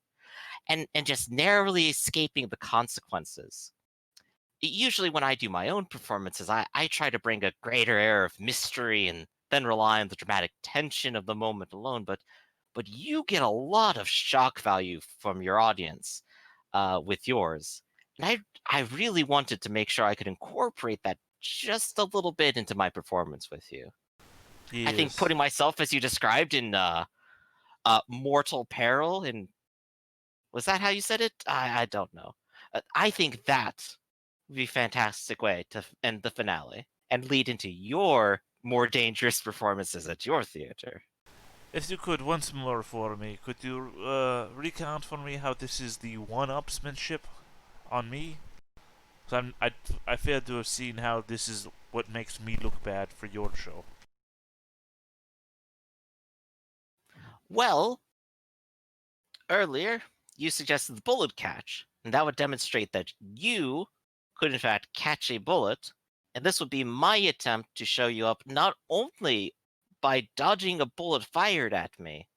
and just narrowly escaping the consequences. Usually when I do my own performances, I try to bring a greater air of mystery and then rely on the dramatic tension of the moment alone. But you get a lot of shock value from your audience with yours. And I really wanted to make sure I could incorporate that just a little bit into my performance with you.
Yes.
I think putting myself, as you described, in mortal peril, and was that how you said it? I don't know. I think that would be a fantastic way to end the finale and lead into your more dangerous performances at your theater.
If you could once more for me, could you recount for me how this is the one-upsmanship on me? 'Cause I failed to have seen how this is what makes me look bad for your show.
Well, earlier you suggested the bullet catch, and that would demonstrate that you could in fact catch a bullet, and this would be my attempt to show you up not only by dodging a bullet fired at me,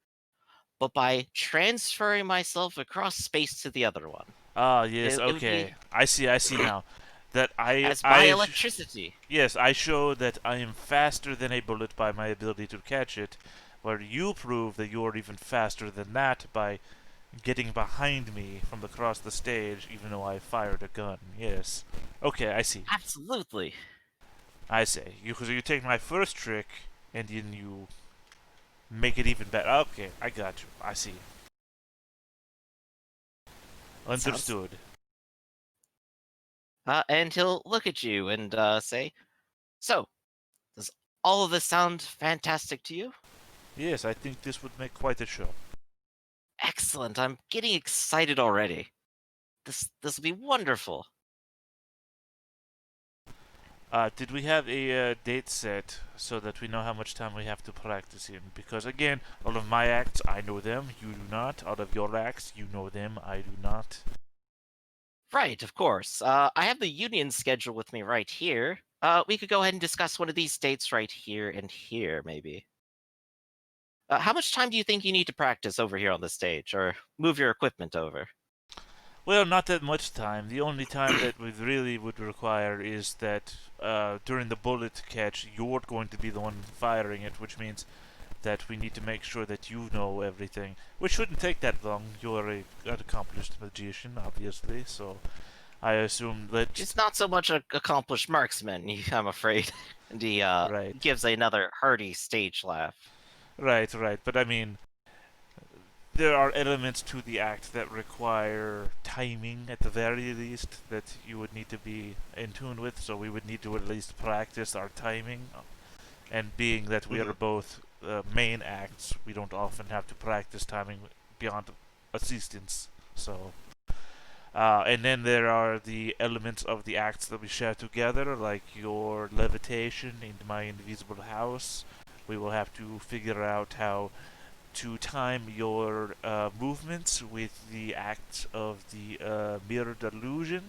but by transferring myself across space to the other one.
Ah, yes,
It would
okay.
be
I see now. That
as by electricity.
Yes, I show that I am faster than a bullet by my ability to catch it, where you prove that you are even faster than that by getting behind me from across the stage, even though I fired a gun. Yes. Okay, I see.
Absolutely.
I see. So you take my first trick, and then you make it even better. Okay, I got you. I see. Understood.
And he'll look at you and say, "So, does all of this sound fantastic to you?"
Yes, I think this would make quite a show.
Excellent. I'm getting excited already. This will be wonderful.
Did we have a date set so that we know how much time we have to practice in? Because again, all of my acts, I know them, you do not. All of your acts, you know them, I do not.
Right, of course. I have the union schedule with me right here. We could go ahead and discuss one of these dates right here and here, maybe. How much time do you think you need to practice over here on the stage, or move your equipment over?
Well, not that much time. The only time that we really would require is that during the bullet catch, you're going to be the one firing it, which means that we need to make sure that you know everything, which shouldn't take that long. You're an accomplished magician, obviously, so I assume that...
Just not so much an accomplished marksman, I'm afraid. And he
Right.
gives another hearty stage laugh.
Right, but I mean, there are elements to the act that require timing at the very least that you would need to be in tune with, so we would need to at least practice our timing. And being that we are both main acts, we don't often have to practice timing beyond assistance. So, And then there are the elements of the acts that we share together, like your levitation in my invisible house. We will have to figure out how to time your movements with the acts of the mirrored illusion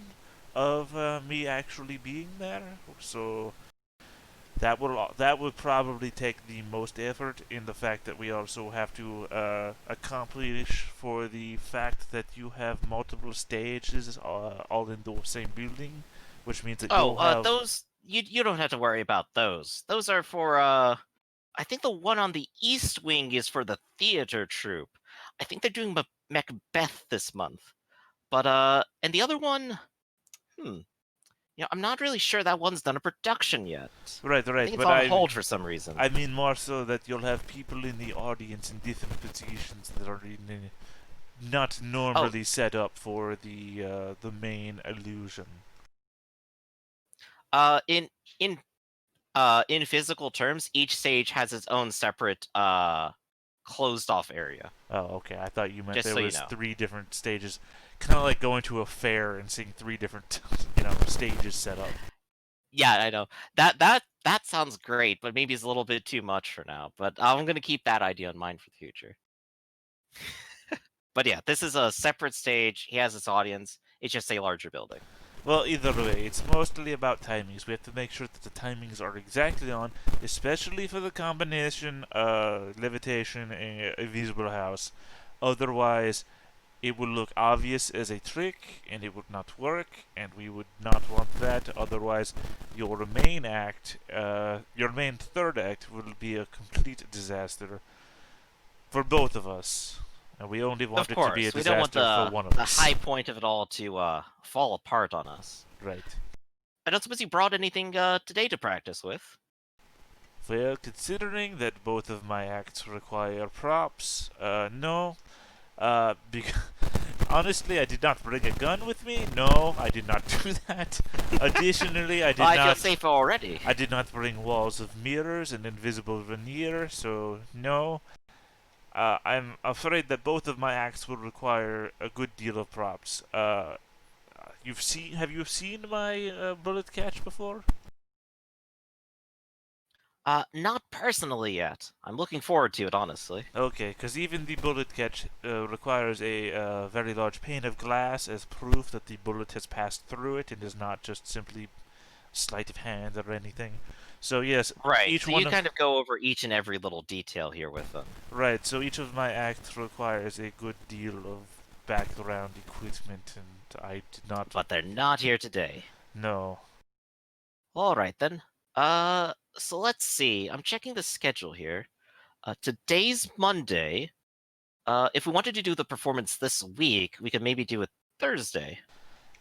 of me actually being there. So that would probably take the most effort in the fact that we also have to accomplish for the fact that you have multiple stages all in the same building, which means that you'll have.
Those you don't have to worry about those. Those are for I think the one on the East Wing is for the theater troupe. I think they're doing Macbeth this month. But and the other one, I'm not really sure that one's done a production yet.
Right,
I think it's
but
on hold for some reason.
I mean more so that you'll have people in the audience in different positions that are not normally set up for the main illusion.
In physical terms, each stage has its own separate closed off area.
Oh, okay. I thought you meant
Just
there
so
was
you know.
3 different stages, kind of like going to a fair and seeing 3 different, stages set up.
Yeah, I know. That sounds great, but maybe it's a little bit too much for now. But I'm gonna keep that idea in mind for the future. But yeah, this is a separate stage. He has his audience. It's just a larger building.
Well, either way, it's mostly about timings. We have to make sure that the timings are exactly on, especially for the combination levitation and invisible house. Otherwise, it would look obvious as a trick, and it would not work, and we would not want that. Otherwise, your main third act will be a complete disaster for both of us. And we only want
Of
it
course,
to be a
we don't want
disaster for one of
the
us.
high point of it all to fall apart on us.
Right.
I don't suppose you brought anything today to practice with.
Well, considering that both of my acts require props, no. Because honestly, I did not bring a gun with me. No, I did not do that. Additionally, I
feel safer already.
I did not bring walls of mirrors and invisible veneer, so no. I'm afraid that both of my acts will require a good deal of props. Have you seen my bullet catch before?
Not personally yet. I'm looking forward to it, honestly.
Okay, because even the bullet catch requires a very large pane of glass as proof that the bullet has passed through it and is not just simply sleight of hand or anything. So yes,
right. So you kind of go over each and every little detail here with them.
Right. So each of my acts requires a good deal of background equipment, and I did not.
But they're not here today.
No.
All right then. So let's see. I'm checking the schedule here. Today's Monday. If we wanted to do the performance this week, we could maybe do it Thursday.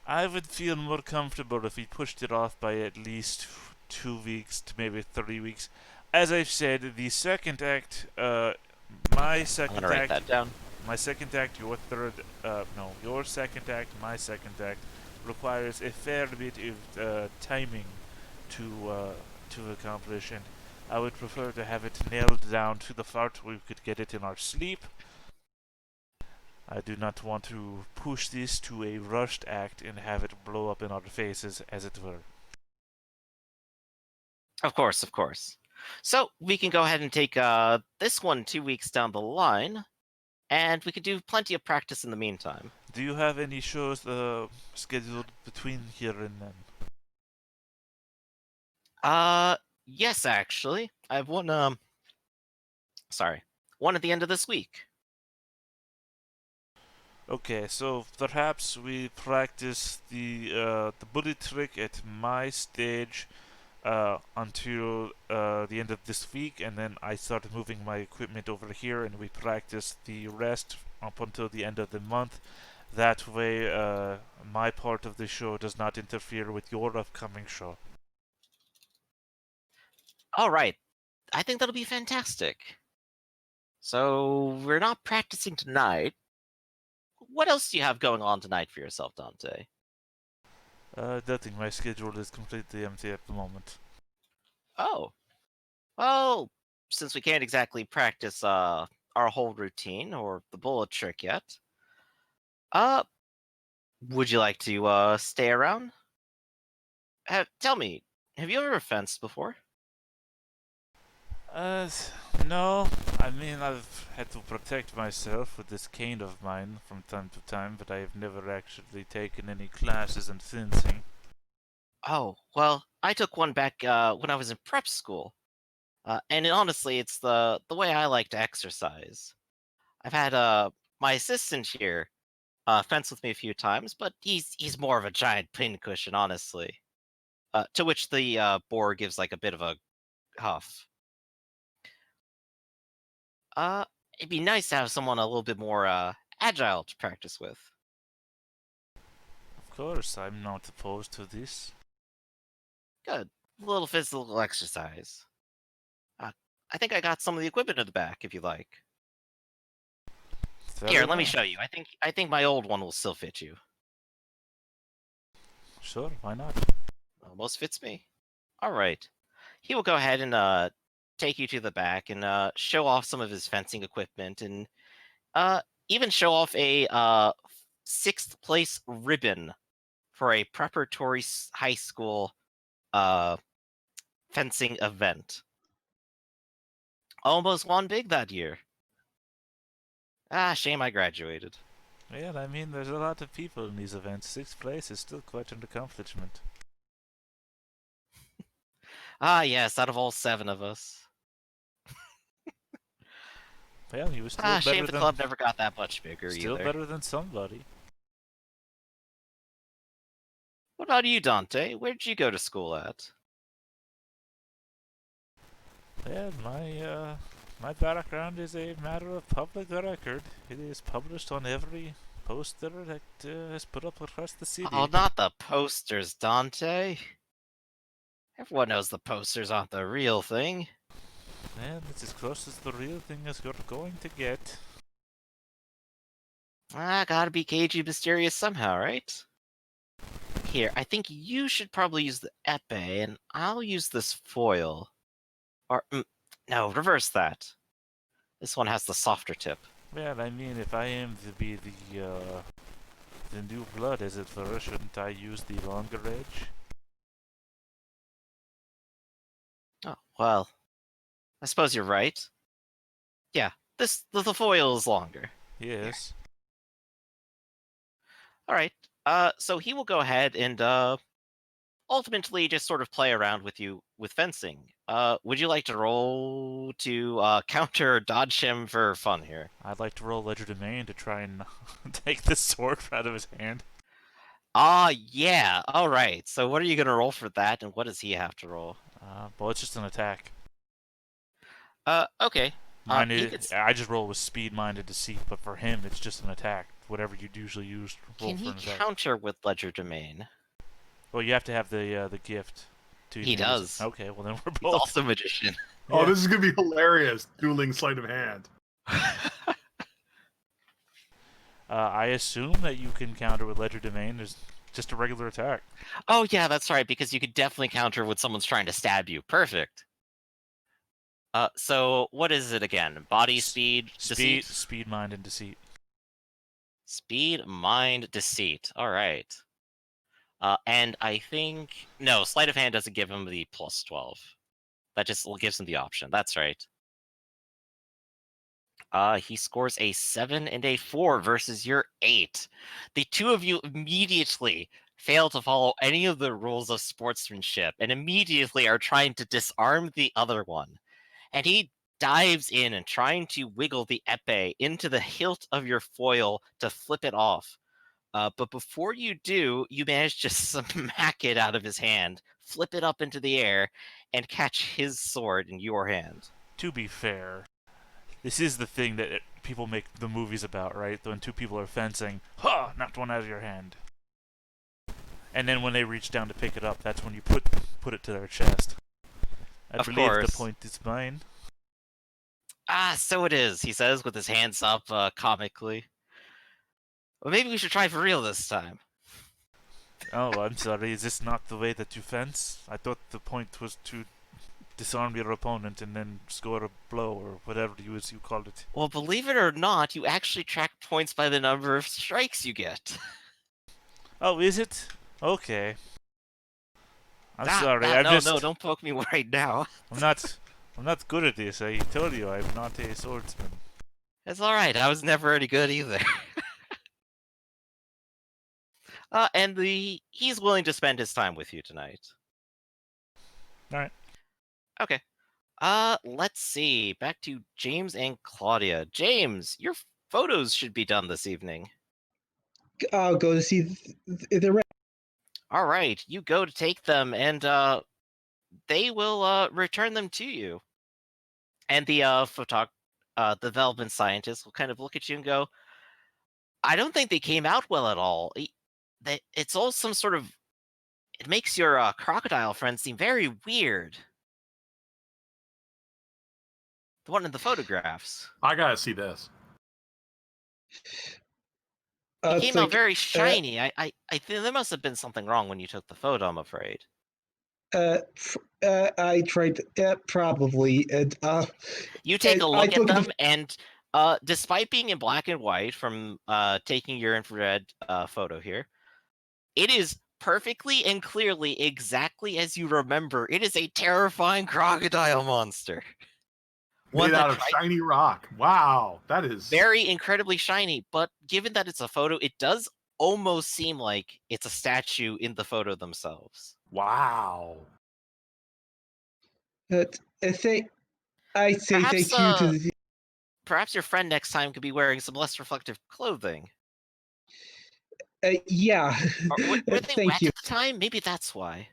I would feel more comfortable if we pushed it off by at least 2 weeks to maybe 3 weeks. As I've said, the second act, my second
I'm gonna write
act,
that down.
my second act, your third, no, your second act, my second act, requires a fair bit of timing to accomplish, and I would prefer to have it nailed down to the part where we could get it in our sleep. I do not want to push this to a rushed act and have it blow up in our faces, as it were.
Of course, of course. So we can go ahead and take this one 2 weeks down the line, and we could do plenty of practice in the meantime.
Do you have any shows scheduled between here and then?
Yes, actually. I have one, one at the end of this week.
Okay, so perhaps we practice the bullet trick at my stage until the end of this week, and then I start moving my equipment over here, and we practice the rest up until the end of the month. That way, my part of the show does not interfere with your upcoming show.
All right. I think that'll be fantastic. So we're not practicing tonight. What else do you have going on tonight for yourself, Dante?
Nothing. My schedule is completely empty at the moment.
Oh. Well, since we can't exactly practice our whole routine or the bullet trick yet, Would you like to stay around? Tell me, have you ever fenced before?
Uh, no. I mean, I've had to protect myself with this cane of mine from time to time, but I have never actually taken any classes in fencing.
Oh, well, I took one back when I was in prep school. And honestly, it's the way I like to exercise. I've had my assistant here fence with me a few times, but he's more of a giant pincushion, honestly. To which the boar gives like a bit of a huff. Uh, it'd be nice to have someone a little bit more agile to practice with.
Of course, I'm not opposed to this.
Good, a little physical exercise. Uh, I think I got some of the equipment in the back, if you like. Here,
Very
let me
well.
show you. I think my old one will still fit you.
Sure, why not?
Almost fits me. All right. He will go ahead and take you to the back and show off some of his fencing equipment and uh even show off a sixth place ribbon for a preparatory high school uh fencing event. Almost won big that year. Ah, shame I graduated.
Yeah, I mean, there's a lot of people in these events. Sixth place is still quite an accomplishment.
Ah, yes, out of all 7 of us.
Well, you were
Ah, shame the club never got that much bigger
still
either.
better than somebody.
What about you, Dante? Where did you go to school at?
Yeah, my background is a matter of public record. It is published on every poster that is put up across the city.
Oh, not the posters, Dante. Everyone knows the posters aren't the real thing.
And it's as close as the real thing as you're going to get.
Ah, gotta be cagey mysterious somehow, right? Here, I think you should probably use the epee, and I'll use this foil. Or, no, reverse that. This one has the softer tip.
Well, I mean, if I am to be the new blood, as it were, shouldn't I use the longer edge?
Oh, well, I suppose you're right. Yeah, the foil is longer.
Yes.
Alright, so he will go ahead and, ultimately just sort of play around with you with fencing. Would you like to roll to counter or dodge him for fun here?
I'd like to roll legerdemain to try and take the sword out of his hand.
Ah, yeah. All right. So what are you gonna roll for that, and what does he have to roll?
Well, it's just an attack.
Okay.
Mine
He
is,
could,
I just roll with speed, mind, and deceit, but for him, it's just an attack. Whatever you'd usually use, roll
can
for
he
an attack.
counter with Legerdemain?
Well, you have to have the gift. To
He
even use it.
does.
Okay, well then we're
He's
both.
also a magician.
Oh,
Yeah.
this is gonna be hilarious. Dueling sleight of hand.
I assume that you can counter with legerdemain. There's just a regular attack.
Oh yeah, that's right. Because you could definitely counter when someone's trying to stab you. Perfect. So what is it again? Body, speed, deceit?
Speed, mind, and deceit.
Speed, mind, deceit. All right. And I think no, sleight of hand doesn't give him the plus 12. That just gives him the option. That's right. He scores a 7 and a 4 versus your 8. The two of you immediately fail to follow any of the rules of sportsmanship and immediately are trying to disarm the other one. And he dives in and trying to wiggle the epee into the hilt of your foil to flip it off. But before you do, you manage to smack it out of his hand, flip it up into the air, and catch his sword in your hand.
To be fair, this is the thing that people make the movies about, right? When two people are fencing, ha! Knocked one out of your hand. And then when they reach down to pick it up, that's when you put it to their chest. I
Of
believe
course.
the point is mine.
Ah, so it is, he says with his hands up comically. Well, maybe we should try for real this time.
Oh, I'm sorry. Is this not the way that you fence? I thought the point was to disarm your opponent and then score a blow or whatever you called it.
Well, believe it or not, you actually track points by the number of strikes you get.
Oh, is it? Okay. I'm
Ah,
sorry.
ah,
I'm
no,
just.
no, don't poke me right now.
I'm not. I'm not good at this. I told you I'm not a swordsman.
It's all right. I was never any good either. And he's willing to spend his time with you tonight.
All right.
Okay. Let's see. Back to James and Claudia. James, your photos should be done this evening.
I'll go to see the rest.
All right, you go to take them, and they will return them to you. And the the development scientist will kind of look at you and go, "I don't think they came out well at all. It's all some sort of. It makes your crocodile friend seem very weird. The one in the photographs.
I gotta see this.
He
It's
came out
like,
very shiny. I think there must have been something wrong when you took the photo. I'm afraid."
I tried probably, and
You take a
I
look at
took the-
them, and despite being in black and white from taking your infrared photo here, it is perfectly and clearly exactly as you remember. It is a terrifying crocodile monster. One
Made
that
out of
tried-
shiny rock. Wow, that is
very incredibly shiny, but given that it's a photo, it does almost seem like it's a statue in the photo themselves.
wow.
I say
Perhaps,
thank you to the.
Perhaps your friend next time could be wearing some less reflective clothing.
Yeah.
Were they
Thank
wet
you.
at the time? Maybe that's why.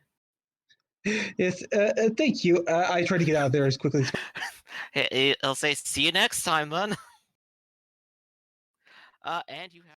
Yes. Thank you. I try to get out of there as quickly as.
He'll say, "See you next time, then." And you have.